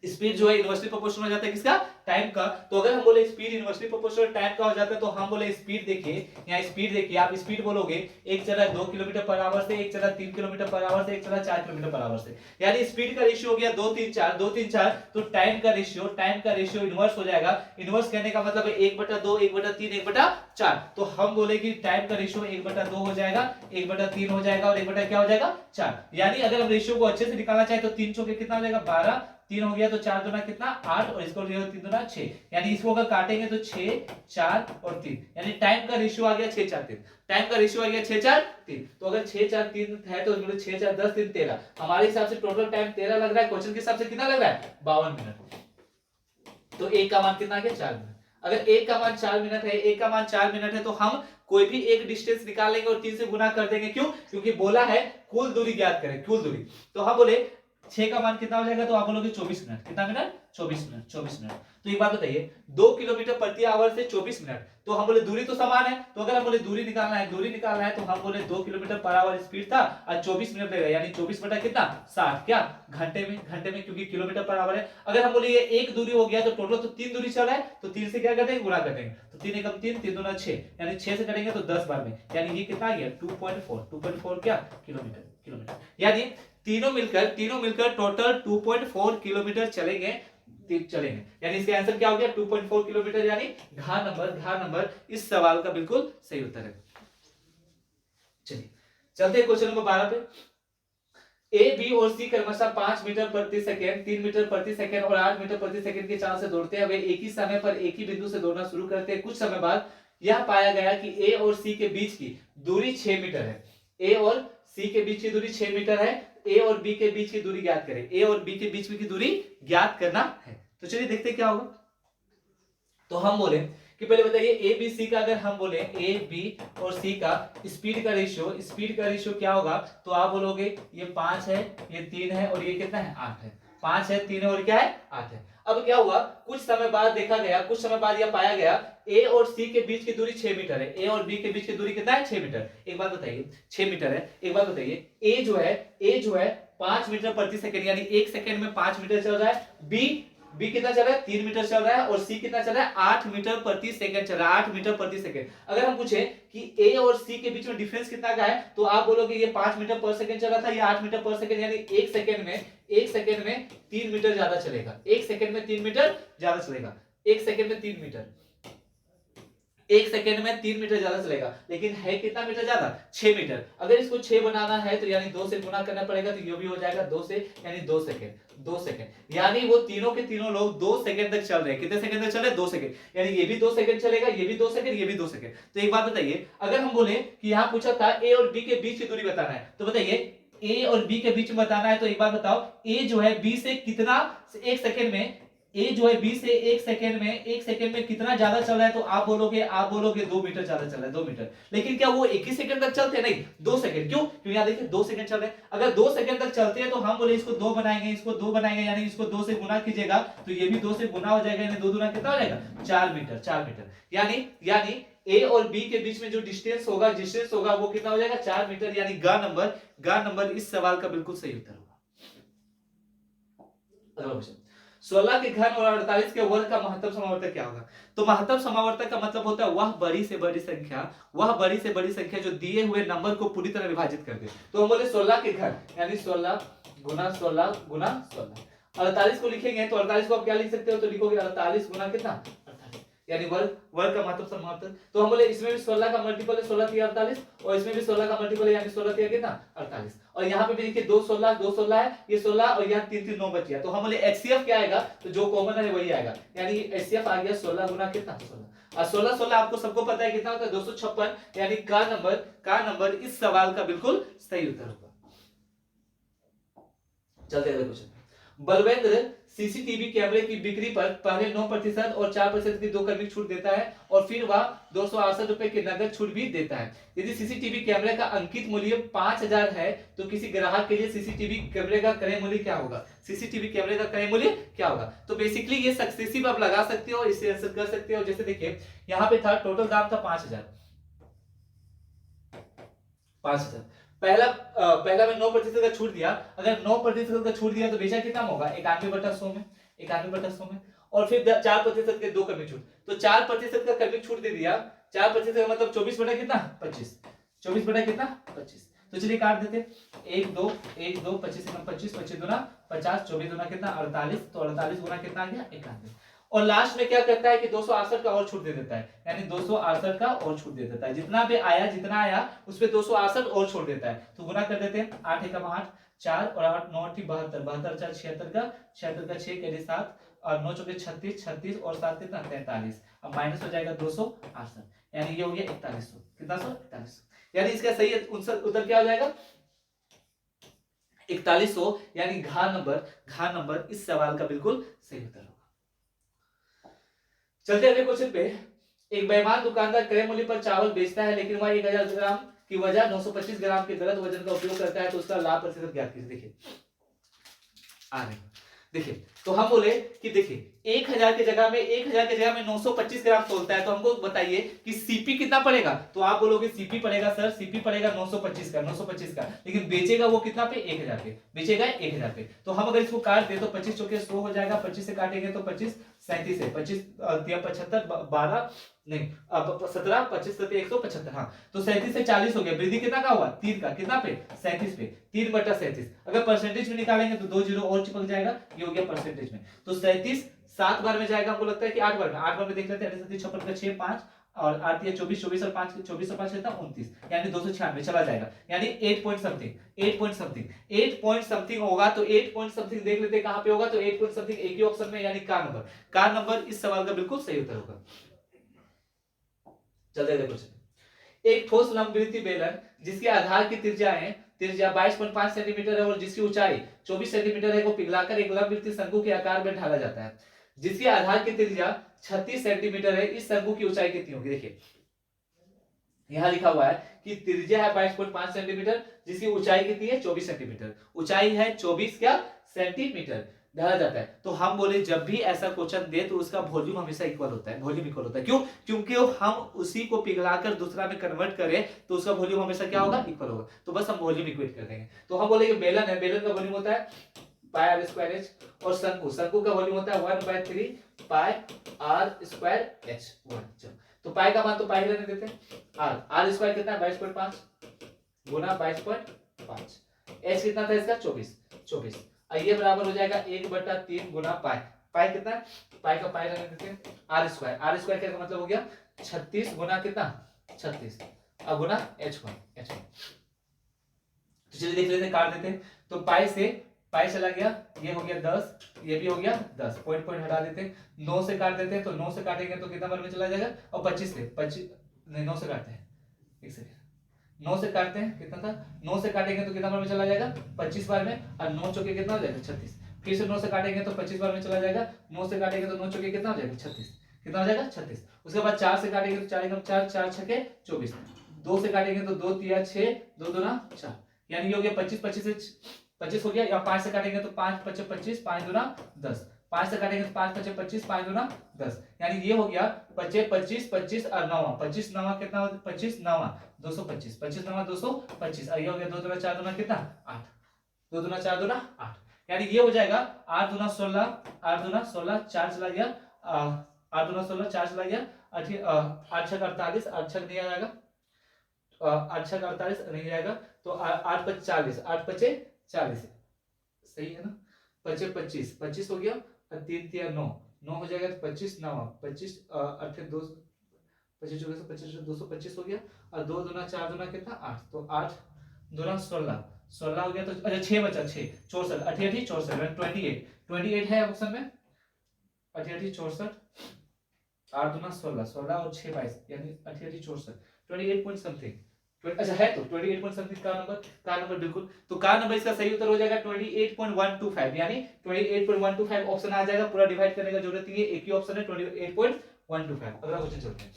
स्पीड जो है इनवर्सली प्रोपोर्शनल हो जाता है किसका, टाइम का। तो अगर हम बोले स्पीड इनवर्सली प्रोपोर्शनल टाइम का हो जाता है, तो हम बोले स्पीड देखिए, यहाँ स्पीड देखिए, आप स्पीड बोलोगे एक चला 2 किलोमीटर पर आवर से, एक चला 3 किलोमीटर पर आवर से, एक चला 4 किलोमीटर पर आवर से, यानी स्पीड का रेशियो हो गया 2 3 4, 2 3 4। तो टाइम का रेशियो इनवर्स हो जाएगा। इनवर्स कहने का मतलब है 1/2, 1/3, 1/4। तो हम बोले कि टाइम का रेशियो 1/2 हो जाएगा, 1/3 हो जाएगा और 1 क्या हो जाएगा 4। यानी अगर हम रेशियो को अच्छे से निकालना चाहे तो 3 चौके कितना हो जाएगा 12, 3 हो गया तो 4 दूना कितना 8, और इसको 3 दूना 6, यानी इसको अगर काटेंगे तो 6 4 और 3, यानी टाइम का रेशियो आ गया 6 4 3। टाइम का रेशियो आ गया 6 4 3। तो अगर 6 4 3 है तो 6 4 10 3 13, हमारे हिसाब से टोटल टाइम 13 लग रहा है। क्वेश्चन के हिसाब से कितना लग रहा है 52 मिनट। तो एक का मान कितना आ गया 4 मिनट। अगर एक का मान 4 मिनट है, एक का मान 4 मिनट है, तो हम कोई भी एक डिस्टेंस निकाल लेंगे और 3 से गुना कर देंगे। क्यों? क्योंकि बोला है कुल दूरी ज्ञात करें, कुल दूरी। तो हम बोले 6 का मान कितना हो जाएगा, तो आप बोलोगे 24 मिनट। कितना मिनट 24 मिनट। तो एक बात बताइए, 2 किलोमीटर प्रति आवर से 24 मिनट, तो हम बोले दूरी तो समान है। तो अगर हम बोले दूरी निकालना है तो हम बोले 2 किलोमीटर पर आवर स्पीड था और 24 मिनट लगेगा, यानी 24 बटा कितना 60, क्या घंटे में, क्योंकि किलोमीटर पर आवर है। अगर हम बोले ये एक दूरी हो गया तो टोटल तो 3 दूरी चल रहा है, तो 3 से क्या कर देंगे गुणा कर देंगे। तो 3 एकम 3, 3 दूना 6, यानी 6 से करेंगे तो 10 बार में, यानी ये कितना आ गया 2.4 क्या किलोमीटर। यानी तीनों मिलकर टोटल 2.4 किलोमीटर चलेंगे, यानी इसका आंसर क्या हो गया 2.4 किलोमीटर, यानी घ नंबर इस सवाल का बिल्कुल सही उत्तर है। चलिए चलते हैं क्वेश्चन नंबर 12 पे। ए बी और सी क्रमशः 5 मीटर प्रति सेकंड, 3 मीटर प्रति सेकंड और 8 मीटर प्रति सेकंड की चाल से दौड़ते हैं। वे एक ही समय पर एक ही बिंदु से दौड़ना शुरू करते हैं। कुछ समय बाद यह पाया गया कि ए और सी के बीच की दूरी 6 मीटर है। ए और सी के बीच की दूरी 6 मीटर है। ए और बी के बीच की दूरी ज्ञात करें। ए और बी के बीच में की दूरी ज्ञात करना है। तो चलिए देखते हैं क्या होगा। तो हम बोले कि पहले बताइए ए बी सी का, अगर हम बोले ए बी और सी का स्पीड का रेशियो क्या होगा, तो आप बोलोगे ये 5 है, ये 3 है और ये कितना है 8 है। 5 है, 3 है और क्या है 8 है। अब क्या हुआ, कुछ समय बाद यह पाया गया ए और सी के बीच की दूरी 6 मीटर है। ए और बी के बीच की दूरी कितना है 6 मीटर। एक बात बताइए 6 मीटर है, एक बात बताइए ए जो है 5 मीटर प्रति सेकंड, यानी 1 सेकंड में 5 मीटर चल रहा है। बी कितना चल रहा है 3 मीटर चल रहा है, और सी कितना चल रहा है 8 मीटर प्रति सेकंड चल रहा है, 8 मीटर प्रति सेकंड। अगर हम पूछे कि ए और सी के बीच में डिफरेंस कितना का है, तो आप बोलोगे ये 5 मीटर पर सेकंड चल रहा था, ये 8 मीटर पर सेकंड, यानी 1 सेकंड में 3 मीटर ज्यादा चलेगा। 1 सेकंड में 3 मीटर ज्यादा चलेगा। 1 सेकंड में 3 मीटर, 1 सेकंड में 3 मीटर ज्यादा चलेगा, लेकिन है कितना मीटर ज्यादा 6 मीटर। अगर इसको 6 बनाना है तो यानी 2 से गुना करना पड़ेगा, तो ये भी हो जाएगा 2 से, यानी 2 सेकंड, यानी वो तीनों के तीनों लोग 2 सेकंड तक चल रहे हैं। कितने सेकंड तक चल रहे हैं 2 सेकंड, यानी ये भी 2 सेकंड चलेगा, ये भी 2 सेकंड, ये भी 2 सेकंड। तो एक बात बताइए, अगर हम बोले कि यहाँ पूछा था ए और बी के बीच की दूरी बताना है, तो बताइए ए और बी के बीच में बताना है, तो एक बात बताओ ए जो है बी से कितना 1 सेकंड में ए जो है बी से एक सेकंड में कितना ज्यादा चल रहा है, तो आप बोलोगे 2 मीटर ज्यादा चल रहा है, 2 मीटर। लेकिन क्या वो एक ही सेकंड तक चलते हैं? नहीं, 2 सेकंड। क्यों? क्योंकि यहाँ देखिए 2 सेकंड चल रहे हैं। अगर 2 सेकंड तक चलते हैं तो हम बोले इसको 2 बनाएंगे, इसको 2 बनाएंगे, यानी इसको 2 से गुना कीजिएगा तो ये भी 2 से गुना हो जाएगा, यानी 2 दूना कितना हो जाएगा? 4 मीटर, 4 मीटर। यानी ए और बी के बीच में जो डिस्टेंस होगा वो कितना हो जाएगा? 4 मीटर। यानी गा नंबर इस सवाल का बिल्कुल सही उत्तर होगा। अगला क्वेश्चन, 16 के घन और 48 के वर्ग का महत्तम समावर्तक क्या होगा? तो महत्तम समावर्तक का मतलब होता है वह बड़ी से बड़ी संख्या जो दिए हुए नंबर को पूरी तरह विभाजित कर दे। तो हम बोले 16 के घन यानी 16 गुना 16 गुना 16। 48 को लिखेंगे तो 48 को आप क्या लिख सकते हो? तो लिखोगे 48 गुना कितना? 48, यानी वर्ग का महत्तम समावर्तक। तो हम बोले इसमें भी 16 का मल्टीपल है 16 3 48, और इसमें भी 16 का मल्टीपल है यानी 16 3 कितना? 48। और यहाँ पे भी देखिए 2 16 है, ये 16 और यहाँ 3 3 9 बच गया। तो हम बोले एचसीएफ क्या आएगा? तो जो कॉमन है वही आएगा, यानी एचसीएफ आ गया 16 गुना कितना? 16। और 16 16 आपको सबको पता है कितना होता है? 256, यानी का नंबर इस सवाल का बिल्कुल सही उत्तर होगा। चलते अगले क्वेश्चन। बलवेंद्र सीसीटीवी कैमरे की बिक्री पर पहले 9% और 4% की 2 कमी छूट देता है और फिर वह 268 रुपए की नगद छूट भी देता है। यदि सीसीटीवी कैमरे का अंकित मूल्य 5000 है तो किसी ग्राहक के लिए सीसीटीवी कैमरे का क्रय मूल्य क्या होगा? सीसीटीवी कैमरे का क्रय मूल्य क्या होगा? तो बेसिकली ये सक्सेसिव आप लगा सकते हो, इससे आंसर कर सकते हो। जैसे देखिए यहाँ पे था टोटल दाम था 5000, पहला में 9% का छूट दिया। अगर 9% का छूट दिया तो बेचा कितना होगा? 91/100 में, 91/100 में। और फिर 4% के 2 कमी छूट, तो 4% का कमी छूट दे दिया। 4% का मतलब 24 बटा कितना? 25। 24 बटा कितना? 25। तो चलिए काट देते, 1 2 1 2 25 25 25 दूना 50, 24 दूना कितना? 48। तो 48 गुना कितना आ गया? 91। और लास्ट में क्या करता है कि 268 का और छूट दे देता है, यानी 268 का और छूट दे देता है। जितना आया उस पे 268 और छोड़ देता है। तो गुना कर देते हैं, 8 एकम 8, 4 और 8 9 8 72, 72 4 76 का 6 यानी 7 और 9 चौके 36, 36 और 7 कितना? 43। अब माइनस हो जाएगा 268, यानी ये हो गया 4100। कितना? 4100। यानी इसका सही उत्तर क्या हो जाएगा? 4100, यानी घा नंबर इस सवाल का बिल्कुल सही उत्तर होगा। चलते अगले क्वेश्चन पे। एक बेईमान दुकानदार क्रय मूल्य पर चावल बेचता है लेकिन वह 1000 ग्राम की वजह 925 ग्राम के गलत वजन का उपयोग करता है, तो उसका लाभ प्रतिशत ज्ञात कीजिए। देखिए तो हम बोले कि देखिए 1000 की जगह में 925 ग्राम तोलता है, तो हमको बताइए कि सीपी कितना पड़ेगा? तो आप बोलोगे सीपी पड़ेगा सर, सीपी पड़ेगा 925 का, लेकिन बेचेगा वो कितना पे? 1000 पे बेचेगा, 1000 पे। तो हम अगर इसको काट दे तो 25 चौके 100 हो जाएगा, 25 से काटेंगे तो 25 37 है, 25 75 12 नहीं अब 17 25 175। हाँ, तो 37 से 40 हो गया, वृद्धि कितना का हुआ? 3 का, कितना पे? 37 पे, 3/37। अगर परसेंटेज में निकालेंगे तो 2 जीरो और चिपक जाएगा, ये हो गया परसेंटेज में। तो 37 7 बार में जाएगा, हमको लगता है कि 8 बार में देख लेते हैं। 56 का 6 5 और 8 24 24 और 5 24 और 5 कितना? 29, यानी 296 चला जाएगा, यानी 8 पॉइंट समथिंग होगा। तो 8 पॉइंट समथिंग देख लेते हैं कहां पे होगा, तो 8 पॉइंट समथिंग एक ही ऑप्शन में, यानी का नंबर इस सवाल का बिल्कुल सही उत्तर होगा। चलते हैं क्वेश्चन। एक ठोस लंबवृत्तीय बेलन जिसके आधार की त्रिज्या 22.5 सेंटीमीटर है और जिसकी ऊंचाई 24 सेंटीमीटर है को पिघलाकर एक लंबवृत्तीय शंकु के आकार में ढाला जाता है, जिसके आधार की त्रिज्या 36 सेंटीमीटर है। इस शंकु की ऊंचाई कितनी होगी? देखिए यहां लिखा हुआ है कि त्रिज्या है 22.5 सेंटीमीटर, जिसकी ऊंचाई कितनी है? 24 सेंटीमीटर। ऊंचाई है 24 क्या सेंटीमीटर, ढाला जाता है। तो हम बोले जब भी ऐसा क्वेश्चन दे तो उसका वॉल्यूम हमेशा इक्वल होता है, क्यों? क्योंकि हम उसी को पिघलाकर दूसरा में कन्वर्ट करें तो उसका वॉल्यूम हमेशा क्या होगा? इक्वल होगा। तो बस हम वॉल्यूम इक्वेट कर देंगे। तो हम बोले बेलन है, बेलन का वॉल्यूम होता है पाई आर स्क्वायर एच, और शंकु का वॉल्यूम होता है 1/3 पाई आर स्क्वायर एच 1। तो पाई का मान तो पाई रहने देते हैं। आर स्क्वायर कितना है? 22.5 गुना 22.5, एच कितना था इसका? 24। ये बराबर हो जाएगा 1/3 गुना पाई कितना है? पाई का पाई रहने देते हैं। आर स्क्वायर का मतलब हो गया 36 गुना कितना? 36 और गुना h1। तो चलिए देख लेते हैं, काट देते हैं। तो पाई चला गया, ये हो गया 10, ये भी हो गया 10, पॉइंट हटा देते हैं। 9 से काट देते हैं, तो 9 से काटेंगे तो कितना बार में चला जाएगा? और 25 नहीं 9 से काटते हैं, एक सेकंड, 9 से काटते हैं, कितना था? 9 से काटेंगे तो कितना बार में चला जाएगा? 25 बार में, और 9 चौके कितना हो जाएगा? 36। फिर से 9 से काटेंगे तो 25 बार में चला जाएगा, 9 से काटेंगे तो 9 चौके कितना हो जाएगा 36, कितना हो जाएगा 36। उसके बाद 4 से काटेंगे तो 4 एकम 4, 4 छके 24, 2 से काटेंगे तो 2 तिया 6, 2 दूना 4, यानी ये हो गया 25, 25 से 25 हो गया। या 5 से काटेंगे तो 5 5 25, 5 दूना 10, 5 से काटेंगे तो 5 5 25, 5 दूना 10, यानी ये हो गया 25 25 25 और 9 25 9 कितना 25 9 225, 25 9 225, और ये हो गया 2 दूना 4 दूना कितना 8, 2 दूना 4 दूना 8, यानी ये हो जाएगा 8 दूना 16, 8 दूना 16, 4 चला गया 8 दूना 16, 4 चला गया 8 छक 48, 8 छक नहीं आएगा 8 छक 48 नहीं आएगा, तो 8 5 40, 8 5 40, सही है ना, 5 25 25 हो गया, और 3 3 9 9 हो जाएगा, तो 25 9 25 8 2 25 25 225 हो गया, और 2 दूना 4 दूना कितना 8, तो 8 दूना 16 16 हो गया, तो अच्छा 6 बचा 6 64 88 64 28 28 है ऑप्शन में 88 64, 8 दूना 16 16 और 6 22, यानी 88 64 28 पॉइंट समथिंग, अच्छा है तो 28 पॉइंट समथिंग का नंबर बिल्कुल, तो का नंबर इसका सही उत्तर हो जाएगा 28.125, यानी 28.125 ऑप्शन आ जाएगा, पूरा डिवाइड करने का जरूरत नहीं है, एक ही ऑप्शन है 28.125। अगला क्वेश्चन चलते हैं।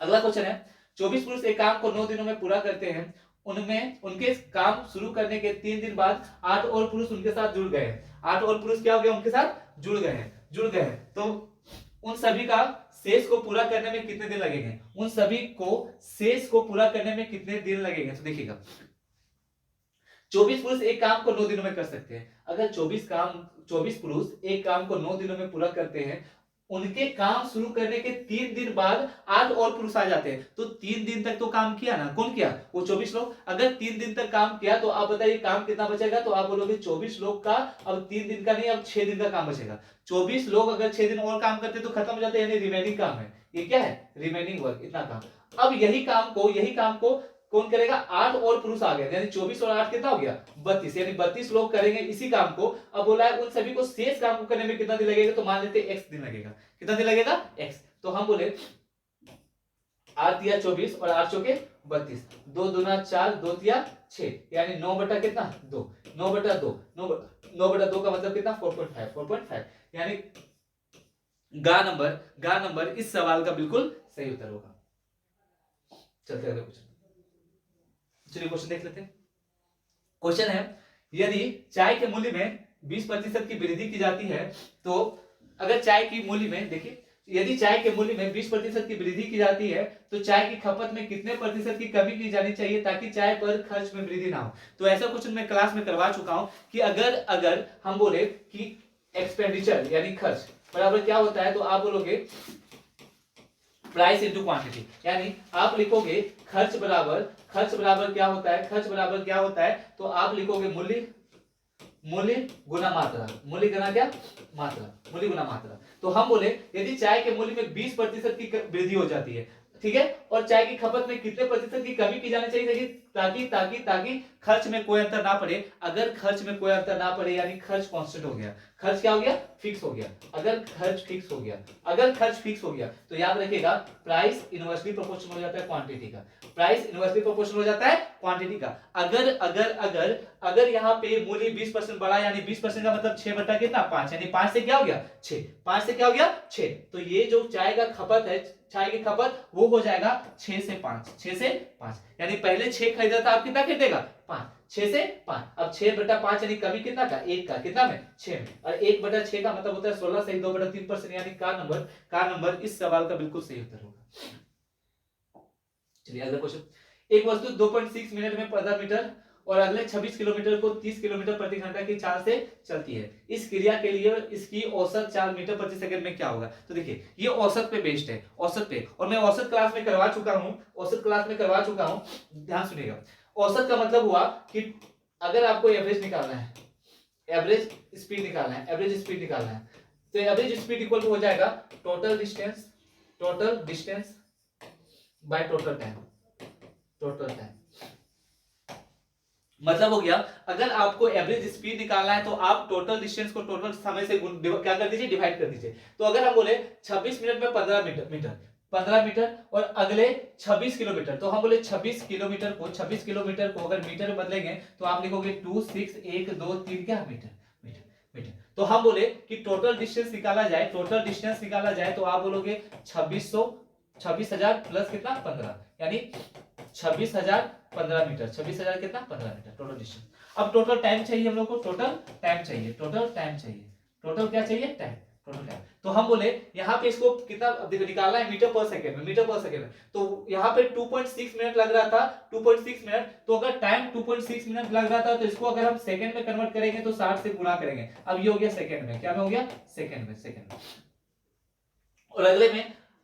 अगला क्वेश्चन है 24 पुरुष एक काम को 9 दिनों में पूरा करते हैं, उनमें उनके काम शुरू करने के 3 दिन बाद 8 और पुरुष उनके साथ जुड़ गए, 8 और पुरुष क्या हो गया उनके साथ जुड़ गए, तो उन सभी का शेष को पूरा करने में कितने दिन लगेंगे, उन सभी को शेष को पूरा करने में कितने दिन लगेंगे। तो देखिएगा 24 पुरुष एक काम को 9 दिनों में कर सकते हैं, अगर 24 पुरुष एक काम को 9 दिनों में पूरा करते हैं, उनके काम शुरू करने के 3 दिन बाद 8 और पुरुष आ जाते हैं, तो 3 दिन तक तो काम किया ना, कौन किया वो 24 लोग, अगर 3 दिन तक काम किया तो आप बताइए काम कितना बचेगा, तो आप बोलोगे 24 लोग का अब 3 दिन का नहीं अब 6 दिन का काम बचेगा, 24 लोग अगर 6 दिन और काम करते तो खत्म हो जाते, यानी रिमेनिंग काम है, ये क्या है रिमेनिंग वर्क, इतना काम। अब यही काम को कौन करेगा, 8 और पुरुष आ गए, यानी 24 और 8 कितना हो गया 32, यानी 32 लोग करेंगे इसी काम को। अब बोला है उन सभी को शेष काम को करने में कितना दिन लगेगा, तो मान लेते हैं x दिन लगेगा, कितना दिन लगेगा x, तो हम बोले 8 तिया 24 और 8 चौके 32, 2 दूना 4 2 तिया 6, यानी 9 बटा कितना 2, 9 बटा 2 9 बटा 2 का मतलब कितना 4.5, यानी गा नंबर इस सवाल का बिल्कुल सही उत्तर होगा। चलते अगले क्वेश्चन, चलिए क्वेश्चन देख लेते हैं। क्वेश्चन है यदि चाय के मूल्य में 20% की वृद्धि की जाती है, तो अगर चाय की मूल्य में देखिए यदि चाय के मूल्य में 20% की वृद्धि की जाती है, तो चाय की खपत में कितने प्रतिशत की कमी की जानी चाहिए ताकि चाय पर खर्च में वृद्धि ना हो। तो ऐसा क्वेश्चन मैं क्लास में करवा चुका हूं कि अगर हम बोले कि एक्सपेंडिचर यानी खर्च बराबर क्या होता है, तो आप बोलोगे प्राइस इनटू क्वांटिटी, यानी आप लिखोगे खर्च बराबर क्या होता है, खर्च बराबर क्या होता है, तो आप लिखोगे मूल्य गुना मात्रा, मूल्य गुना क्या मात्रा, मूल्य गुना मात्रा। तो हम बोले यदि चाय के मूल्य में 20% की वृद्धि हो जाती है, ठीक है, और चाय की खपत में कितने प्रतिशत की कमी की जानी चाहिए ताकि खर्च में कोई अंतर ना पड़े। अगर खर्च में कोई अंतर ना पड़े यानी खर्च कांस्टेंट हो गया, खर्च क्या हो गया फिक्स हो गया। अगर खर्च फिक्स हो गया तो याद रखिएगा प्राइस इनवर्सली प्रोपोर्शनल हो जाता है क्वांटिटी का, प्राइस इनवर्सली प्रोपोर्शनल हो जाता है क्वांटिटी का। अगर यहाँ पे मूल्य 20% बढ़ा यानी 20% का मतलब 6 बटा कितना 5, यानी 5 से क्या हो गया 6, 5 से क्या हो गया 6, तो ये जो चाय का खपत है चाय की खपत वो हो जाएगा 6 से 5, यानी पहले 6 खरीदा था, आप कितना खरीदेगा 5, 6 से 5, अब 6 बटा 5 यानी कमी कितना का 1 का, कितना में 6 में, और 1 बटा 6 का मतलब होता है 16 सही 2 बटा 3%, यानी का नंबर इस सवाल का बिल्कुल सही उत्तर होगा। चलिए अगला क्वेश्चन, एक वस्तु 2.6 मिनट में 15 मीटर और अगले 26 किलोमीटर को 30 किलोमीटर प्रति घंटा की चाल से चलती है, इस क्रिया के लिए इसकी औसत चाल मीटर प्रति सेकंड में क्या होगा। तो देखिए ये औसत पे बेस्ड है, औसत पे, और मैं औसत क्लास में करवा चुका हूं, ध्यान सुनिएगा। औसत का मतलब हुआ कि अगर आपको एवरेज निकालना है, एवरेज स्पीड निकालना है, तो एवरेज स्पीड इक्वल टू हो जाएगा total distance by total time. मतलब हो गया अगर आपको एवरेज स्पीड निकालना है तो आप टोटल डिस्टेंस को टोटल समय से क्या कर दीजिए डिवाइड कर दीजिए। तो अगर हम बोले 26 मिनट में 15 मीटर 15 मीटर, और अगले 26 किलोमीटर, तो हम बोले 26 किलोमीटर को अगर मीटर में बदलेंगे तो आप लिखोगे 26123 क्या मीटर, मीटर, मीटर। तो हम बोले कि टोटल डिस्टेंस निकाला जाए, टोटल डिस्टेंस निकाला जाए तो आप बोलोगे 2600 प्लस कितना 15, यानी 26,015 मीटर, 26,000 कितना 15 मीटर टोटल डिस्टेंस। अब टोटल टाइम चाहिए हम लोग को, टोटल टाइम चाहिए, टोटल टाइम चाहिए, टोटल क्या चाहिए टाइम, टोटल टाइम। तो हम बोले यहाँ पे इसको कितना देखो निकालना है मीटर पर सेकेंड में, मीटर पर सेकेंड में, तो यहाँ पे 2.6 मिनट लग रहा था, 2.6 मिनट, तो अगर टाइम 2.6 मिनट लग रहा था तो इसको अगर हम सेकंड में कन्वर्ट करेंगे तो 60 से गुणा करेंगे। अब ये हो गया सेकंड में, क्या में हो गया सेकंड में, सेकंड में। और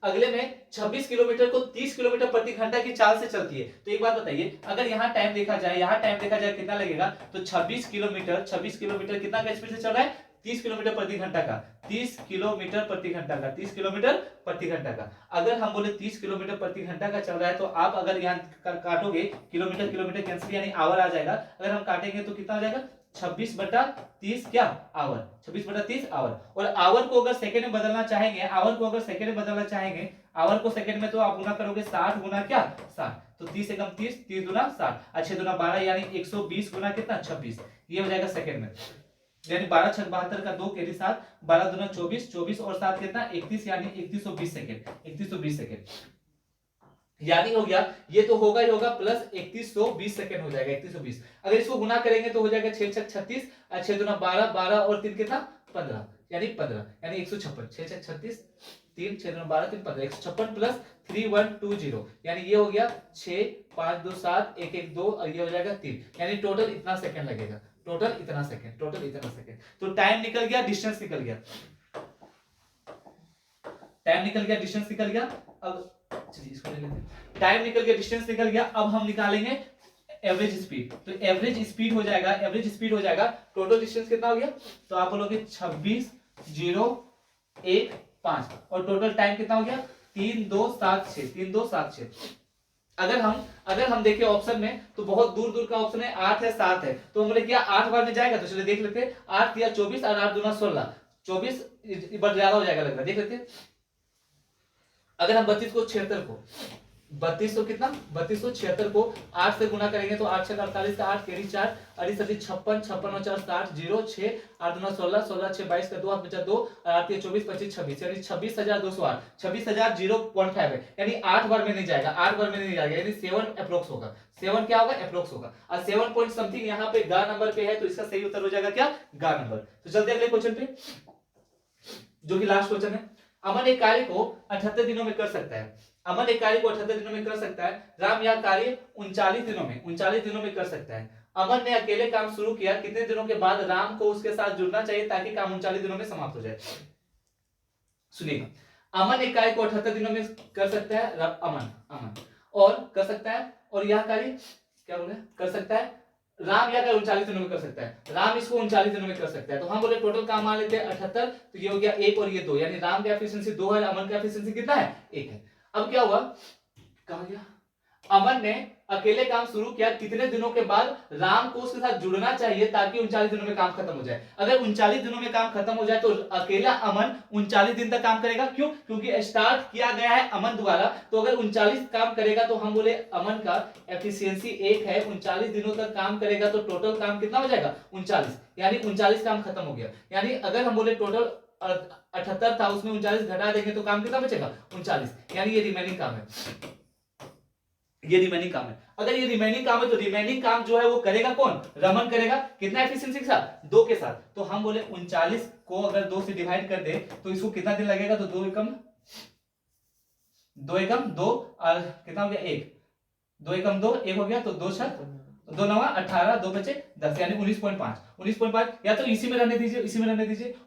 अगले में 26 किलोमीटर को 30 किलोमीटर प्रति घंटा की चाल से चलती है। तो एक बात बताइए, अगर यहाँ टाइम देखा जाए, यहाँ टाइम देखा जाए कितना लगेगा, तो 26 किलोमीटर कितना का स्पीड से चल रहा है, 30 किलोमीटर प्रति घंटा का, 30 किलोमीटर प्रति घंटा का, 30 किलोमीटर प्रति घंटा का। अगर हम बोले 30 किलोमीटर प्रति घंटा का चल रहा है तो आप अगर यहाँ काटोगे किलोमीटर किलोमीटर कैंसिल यानी आवर आ जाएगा, अगर हम काटेंगे तो कितना हो जाएगा 26/30 क्या आवर, 26/30 आवर। और आवर को अगर सेकंड में बदलना चाहेंगे, आवर को अगर सेकंड में बदलना चाहेंगे, आवर को सेकंड में तो आप गुना करोगे 60 गुना क्या 60, तो 30 एकम 30, 30 दूना 60, अच्छे दूना 12 यानी 120 गुना कितना 26, ये हो जाएगा सेकंड में, यानी 12 छक 72 का 2 के साथ 12 दूना 24, 24 और 7 कितना 31 यानी 3120 सेकंड, 3120 सेकंड यानी हो गया, ये तो होगा ही होगा, प्लस 3120 सेकंड हो जाएगा, 3120। अगर इसको गुना करेंगे तो हो जाएगा 6 छक 36, 6 दूना 12, 12 और 3 कितना 15 यानी 15 यानी 156, 6 छक 36, 3 6 दूना 12 3 15, 156 प्लस 3120 यानी ये हो गया 6 5 2 7 1 1 2 और ये हो जाएगा 3, यानी टोटल इतना सेकंड लगेगा, टोटल इतना सेकंड, टोटल इतना सेकंड। तो टाइम निकल गया, डिस्टेंस निकल गया, टाइम निकल गया, डिस्टेंस निकल गया। अब चलिए इसको ले लेते हैं, टाइम निकल गया, डिस्टेंस निकल गया। अब हम निकालेंगे एवरेज स्पीड, तो एवरेज स्पीड हो जाएगा, एवरेज स्पीड हो जाएगा, टोटल डिस्टेंस कितना हो गया, तो आप बोलोगे 26,015 और टोटल टाइम कितना हो गया 3276, 3276। अगर हम देखें ऑप्शन में तो बहुत दूर दूर का ऑप्शन है, 8 है 7 है, तो हमने किया 8 बार में जाएगा, तो चलिए देख लेते हैं, 8 या 24 और 8 दूना 16, 24 बट ज्यादा हो जाएगा लग रहा है, देख लेते हैं। अगर हम 32 को 76 को 3276 को 8 से गुना करेंगे तो 8 6 48 का 8 केरी 4 अड़ी 56 56 और 4 60 0 6 8 दूना 16 16 6 22 का 2 हाथ में 2 और 8 24 25 26 यानी 26,208, 26,000.5 है, यानी 8 बार में नहीं जाएगा, 8 बार में नहीं जाएगा, यानी 7 अप्रोक्स होगा, 7 क्या होगा अप्रोक्स होगा, और 7 पॉइंट समथिंग यहाँ पे गा नंबर पे है, तो इसका सही उत्तर हो जाएगा क्या गा नंबर। तो चलते अगले क्वेश्चन पे जो कि लास्ट क्वेश्चन है। अमन एक कार्य को 78 दिनों में कर सकता है, अमन एक कार्य को 78 दिनों में कर सकता है, राम यह कार्य 39 दिनों में कर सकता है। अमन ने अकेले काम शुरू किया, कितने दिनों के बाद राम को उसके साथ जुड़ना चाहिए ताकि काम 39 दिनों में समाप्त हो जाए। सुनिएगा, अमन एक कार्य को 78 दिनों में कर सकता है, अमन और कर सकता है, और यह कार्य क्या बोले कर सकता है, राम या 39 दिनों में कर सकता है, राम इसको 39 दिनों में कर सकता है। तो हम बोले टोटल काम मान लेते हैं 78, तो ये हो गया 1 और ये 2, यानी राम का एफिशिएंसी 2 है, अमन का एफिशिएंसी कितना है 1 है। अब क्या हुआ, कहा गया अमन ने अकेले काम शुरू किया, कितने दिनों के बाद राम को उसके साथ जुड़ना चाहिए ताकि 39 दिनों में काम खत्म हो जाए। अगर 39 दिनों में काम खत्म हो जाए तो अकेला अमन 39 दिन तक काम करेगा, क्यों, क्योंकि स्टार्ट किया गया है अमन द्वारा, तो अगर 39 काम करेगा तो हम बोले अमन का एफिशिएंसी 1 है, 39 दिनों तक काम करेगा तो टोटल काम कितना हो जाएगा 39, यानी 39 काम खत्म हो गया। यानी अगर हम बोले टोटल 78 था, उसमें 39 घटा देंगे तो काम कितना बचेगा 39, यानी ये रिमेनिंग काम है, ये रिमेनिंग काम है। अगर ये रिमेनिंग काम है तो रिमेनिंग काम जो है वो करेगा कौन, रमन करेगा, कितना एफिशिएंसी के साथ 2 के साथ। तो हम बोले 39 को अगर 2 से डिवाइड कर दे तो इसको कितना दिन लगेगा, तो 2 एकम 2 और कितना हो गया 1, 2 एकम 2 1 हो गया, तो 2 6 2 9 18 2 बचे 10 यानी 19.5 या तो इसी में रहने दीजिए,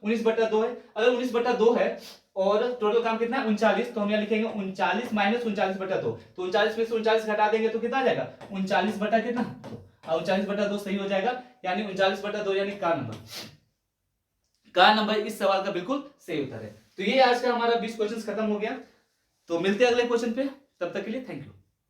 19/2 है। अगर 19/2 है और टोटल काम कितना है 39, तो हम यहाँ लिखेंगे 39 माइनस 39/2, तो 39 में से 39 घटा देंगे तो कितना आ जाएगा 39 बटा कितना, और 39/2 सही हो जाएगा, यानी 39/2 यानी का नंबर इस सवाल का बिल्कुल सही उत्तर है। तो ये आज का हमारा 20 क्वेश्चन खत्म हो गया, तो मिलते हैं अगले क्वेश्चन पे, तब तक के लिए थैंक यू।